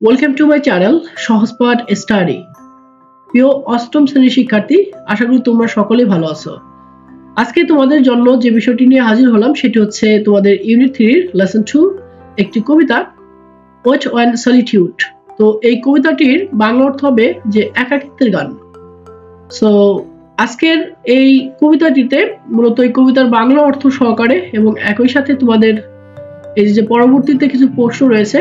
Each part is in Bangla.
Welcome to my channel Sahajpath study. প্রিয় অষ্টম শ্রেণীর শিক্ষার্থী, আশা করি তোমরা সকলেই ভালো আছো। আজকে তোমাদের জন্য যে বিষয়টি নিয়ে হাজির হলাম সেটি হচ্ছে তোমাদের ইউনিট 3 লেসন 2 একটি কবিতা ওয়েট অ্যান্ড সলিটিউড। তো এই কবিতাটির বাংলা অর্থ হবে যে একাকিত্বের গান। সো আজকের এই কবিতাটিতে মূলত এই কবিতার বাংলা অর্থ সহকারে এবং একই সাথে তোমাদের এই যে পরবর্তীতে কিছু প্রশ্ন রয়েছে,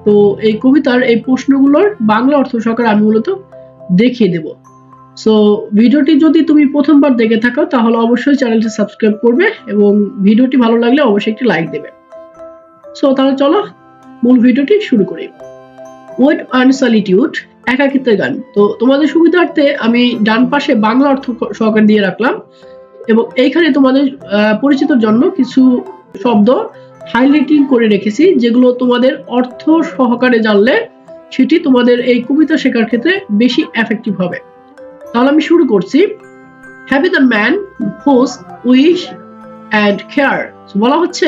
তো এই কবিতার এই প্রশ্নগুলোর বাংলা অর্থ সহকারে আমি মূলত দেখিয়ে দেব। সো ভিডিওটি যদি তুমি প্রথমবার দেখে থাকো তাহলে অবশ্যই চ্যানেলটি সাবস্ক্রাইব করবে এবং ভিডিওটি ভালো লাগলে অবশ্যই একটি লাইক দেবে। সো তাহলে চলো মূল ভিডিওটি শুরু করি। ওয়েট অ্যান্ড সলিটিউড, একাকিত্বের গান। তো তোমাদের সুবিধার্থে আমি ডান পাশে বাংলা অর্থ সহকারে দিয়ে রাখলাম এবং এইখানে তোমাদের পরিচিতির জন্য কিছু শব্দ হাইলাইটিং করে রেখেছি, যেগুলো তোমাদের অর্থ সহকারে জানলে সেটি তোমাদের এই কবিতা শেখার ক্ষেত্রে বেশি এফেক্টিভ হবে। তাহলে আমি শুরু করছি। Happy the man whose wish and care. বলা হচ্ছে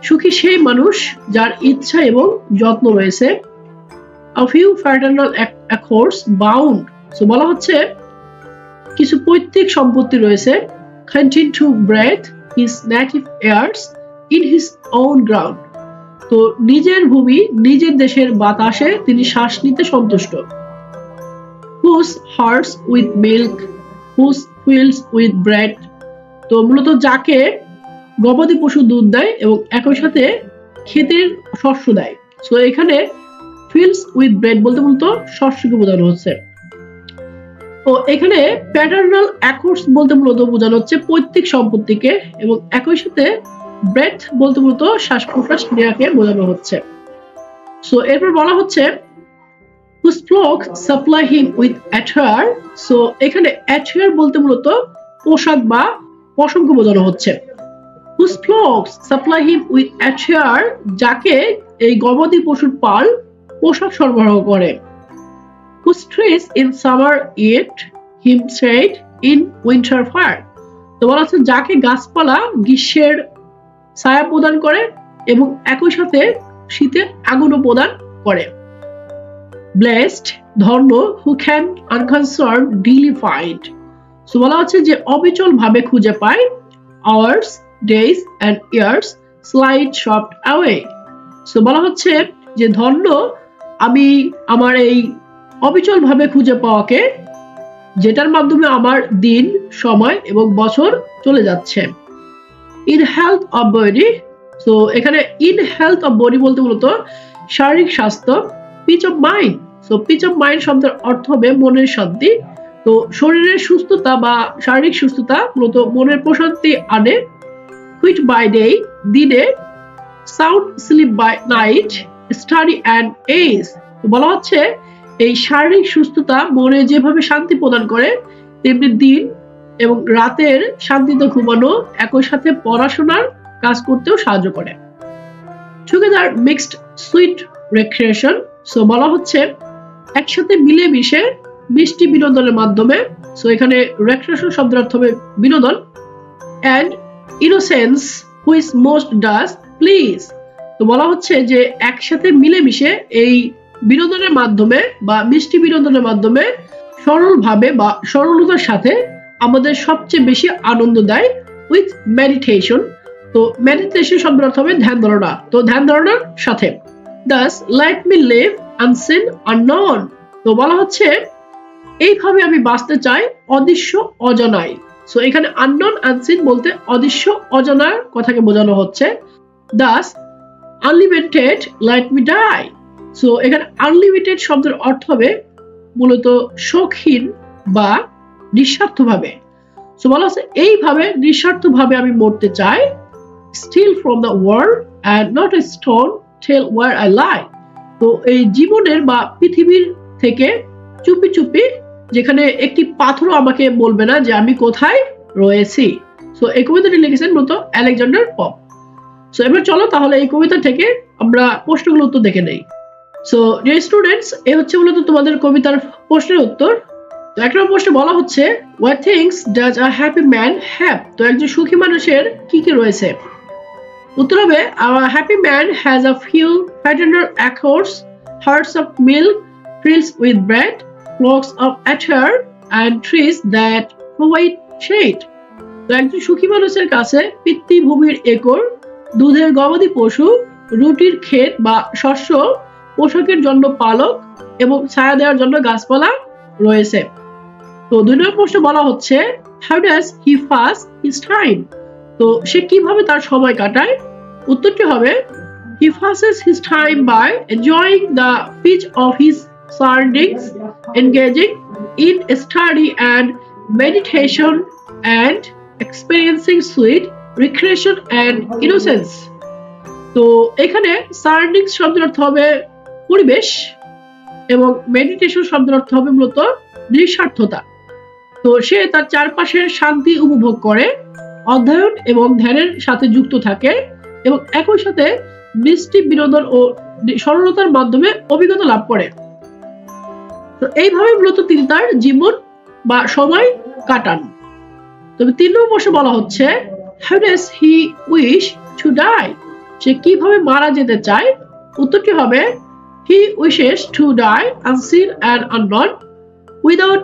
সুখী সেই মানুষ যার ইচ্ছা এবং যত্ন রয়েছে। A few fraternal accords bound. বলা হচ্ছে কিছু পৈতৃক সম্পত্তি রয়েছে। Continue to breathe his native airs in his own ground. তো নিজের ভূমি নিজের দেশের বাতাসে তিনি শ্বাস নিতে সন্তুষ্ট। Whose hearts with milk, whose fields with bread. তো মূলত যাকে গবাদি পশু দুধ দেয় এবং একই সাথে ক্ষেতের শস্য দেয়। সো এখানে fields with bread বলতে মূলত শস্যকে বোঝানো হচ্ছে। তো এখানে প্যাটার্নাল অ্যাকর্ডস বলতে মূলত বোঝানো হচ্ছে পৈতৃক সম্পত্তিকে এবং একই সাথে ব্রেথ বলতে মূলত শ্বাস প্রশ্বাস নেওয়াকে বোঝানো হচ্ছে। সো এরপর বলা হচ্ছে whose flock supply him with attire. So এখানে attire বলতে মূলত পোশাক বা পশমকে বোঝানো হচ্ছে। whose flocks supply him with attire, যাকে এই গবাদি পশুর পাল পোশাক সরবরাহ করে। whose trees in summer eat him shade in winter fire. তো বলা হচ্ছে যাকে গাছপালা গ্রীষ্মের ছায়া প্রদান করে এবং একই সাথে শীতে আগুনও প্রদান করে। blessed, ধন্য, who can unconcerned daily find. So বলা হচ্ছে যে অবিচল ভাবে খুঁজে পায় hours, days and years slide soft away. So বলা হচ্ছে যে ধন্য আমি আমার এই অবিচল ভাবে খুঁজে পাওয়াকে, যেটার মাধ্যমে আমার দিন সময় এবং বছর চলে যাচ্ছে। In health of body. So এখানে ইন হেলথ অফ বডি বলতে মূলত শারীরিক স্বাস্থ্য। Peace of mind. So peace of mind শব্দের অর্থ হবে মনের শান্তি। তো শরীরের সুস্থতা বা শারীরিক সুস্থতা মূলত মনের প্রশান্তি আনে। হুইচ বাই ডে, দিনে। Sound sleep by night, study and ease. বলা হচ্ছে এই শারীরিক সুস্থতা মনে যেভাবে শান্তি প্রদান করে তেমনি দিন এবং রাতের শান্তিতে ঘুমানো একই সাথে পড়াশোনার কাজ করতেও সাহায্য করে। Together mixed sweet recreation. So বলা হচ্ছে একসাথে মিলেমিশে মিষ্টি বিনোদনের মাধ্যমে। সো এখানে রেক্রিয়েশন শব্দের অর্থ হবে বিনোদন। And innocence which most does please. তো বলা হচ্ছে যে একসাথে মিলেমিশে এই বিনোদনের মাধ্যমে বা মিষ্টি বিনোদনের মাধ্যমে সরলভাবে বা সরলতার সাথে আমাদের সবচেয়ে বেশি আনন্দ দেয়। With meditation. তো মেডিটেশন শব্দের অর্থ হবে ধ্যান ধারণা। তো ধ্যান ধারণার সাথে। Thus let me live unseen unknown. তো বলা হচ্ছে এইভাবে আমি বাঁচতে চাই অদৃশ্য অজানায়। সো এখানে আননোন আনসিন বলতে অদৃশ্য অজানার কথাকে বোঝানো হচ্ছে। Thus unlimited let me die. So এখানে আনলিমিটেড শব্দের অর্থ হবে মূলত শৌখিন বা নিঃস্বার্থভাবে। সো বলা হচ্ছে এইভাবে নিঃস্বার্থভাবে আমি মরতে চাই। Still from the world and not a stone tell war I lie. তো এই জীবনের বা পৃথিবীর থেকে চুপি চুপি, যেখানে একটি পাথরও আমাকে বলবে না যে আমি কোথায় রয়েছি। সো এই কবিতাটি লিখেছেন মূলত আলেকজান্ডার পপ। সো এবার চলো তাহলে এই কবিতা থেকে আমরা প্রশ্নগুলো উত্তর দেখে নেই। সো ডিয়ার স্টুডেন্টস, এ হচ্ছে মূলত তোমাদের কবিতার প্রশ্নের উত্তর। তো এক নম্বর প্রশ্নে বলা হচ্ছে what things does a happy man have. তো একজন সুখী মানুষের কি কি রয়েছে। উত্তর হবে a happy man has a few paternal acres herds of milk, fields with bread, flocks of attar, and trees that provide shade. তো একজন সুখী মানুষের কাছে পিতৃভূমির একর, দুধের গবাদি পশু, রুটির ক্ষেত বা শস্য, পোশাকের জন্য পালক এবং ছায়া দেওয়ার জন্য গাছপালা রয়েছে। তো 2 নম্বর প্রশ্ন বলা হচ্ছে how does he pass his time? তো সে কিভাবে তার সময় কাটায়? উত্তরটি হবে he passes his time by enjoying the peace of his surroundings, engaging in study and meditation, and experiencing sweet recreation and innocence. তো এখানে সারাউন্ডিংস শব্দের অর্থ হবে পরিবেশ এবং মেডিটেশন শব্দের অর্থ হবে মূলত নিঃস্বার্থতা। তো সে তার চারপাশের শান্তি উপভোগ করে, অধ্যয়ন এবং ধ্যানের সাথে যুক্ত থাকে এবং একই সাথে মিষ্টি বিনোদন ও সরলতার মাধ্যমে অভিজ্ঞতা লাভ করে। তো এইভাবে মূলত তিনি তার জীবন বা সময় কাটান। তবে 3 নম্বর প্রশ্ন বলা হচ্ছে how does he wish to die? সে কিভাবে মারা যেতে চায়? উত্তরটি হবে he wishes to die unseen and unknown, without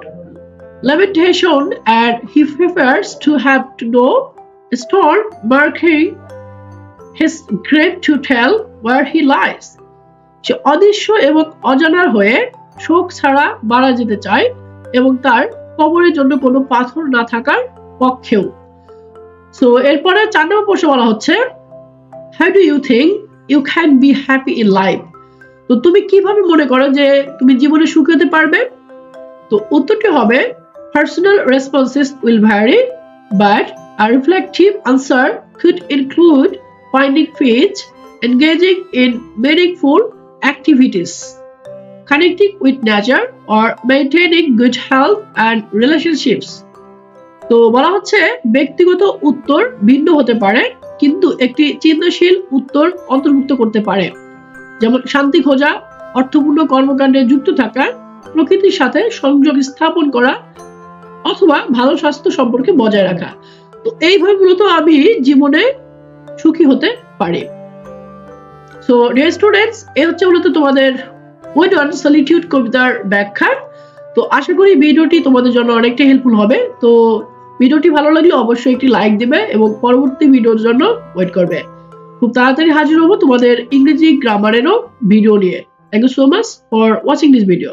lamentation, and he prefers to have no stone marking his grave to tell where he lies. সে অদৃশ্য এবং অজানার হয়ে শোক ছাড়া মারা যেতে চায় এবং তার কবরের জন্য কোনো পাথর না থাকার পক্ষেও। সো এরপরে 4 নম্বর প্রশ্ন বলা হচ্ছে how do you think you can be happy in life? তো তুমি কিভাবে মনে করো যে তুমি জীবনে সুখী হতে পারবে? তো উত্তরটি হবে personal responses will vary, but a reflective answer could include finding peace, engaging in meaningful activities, connecting with nature, or maintaining good health and relationships. তো বলা হচ্ছে ব্যক্তিগত উত্তর ভিন্ন হতে পারে, কিন্তু একটি চিন্তাশীল উত্তর অন্তর্ভুক্ত করতে পারে, যেমন শান্তি খোঁজা, অর্থপূর্ণ কর্মকাণ্ডে যুক্ত থাকা, প্রকৃতির সাথে সংযোগ স্থাপন করা, অথবা ভালো স্বাস্থ্য সম্পর্কে বজায় রাখা। তো এইভাবে মূলত আমি জীবনে সুখী হতে পারি। সো ডিয়ার স্টুডেন্টস, এই হচ্ছে মূলত তোমাদের ওয়েট অন সলিটিউড কবিতার ব্যাখ্যা। তো আশা করি ভিডিওটি তোমাদের জন্য অনেকটা হেল্পফুল হবে। তো ভিডিওটি ভালো লাগলে অবশ্যই একটি লাইক দিবে এবং পরবর্তী ভিডিওর জন্য ওয়েট করবে। খুব তাড়াতাড়ি হাজির হবো তোমাদের ইংরেজি গ্রামারেরও ভিডিও নিয়ে। Thank you so much for watching this video.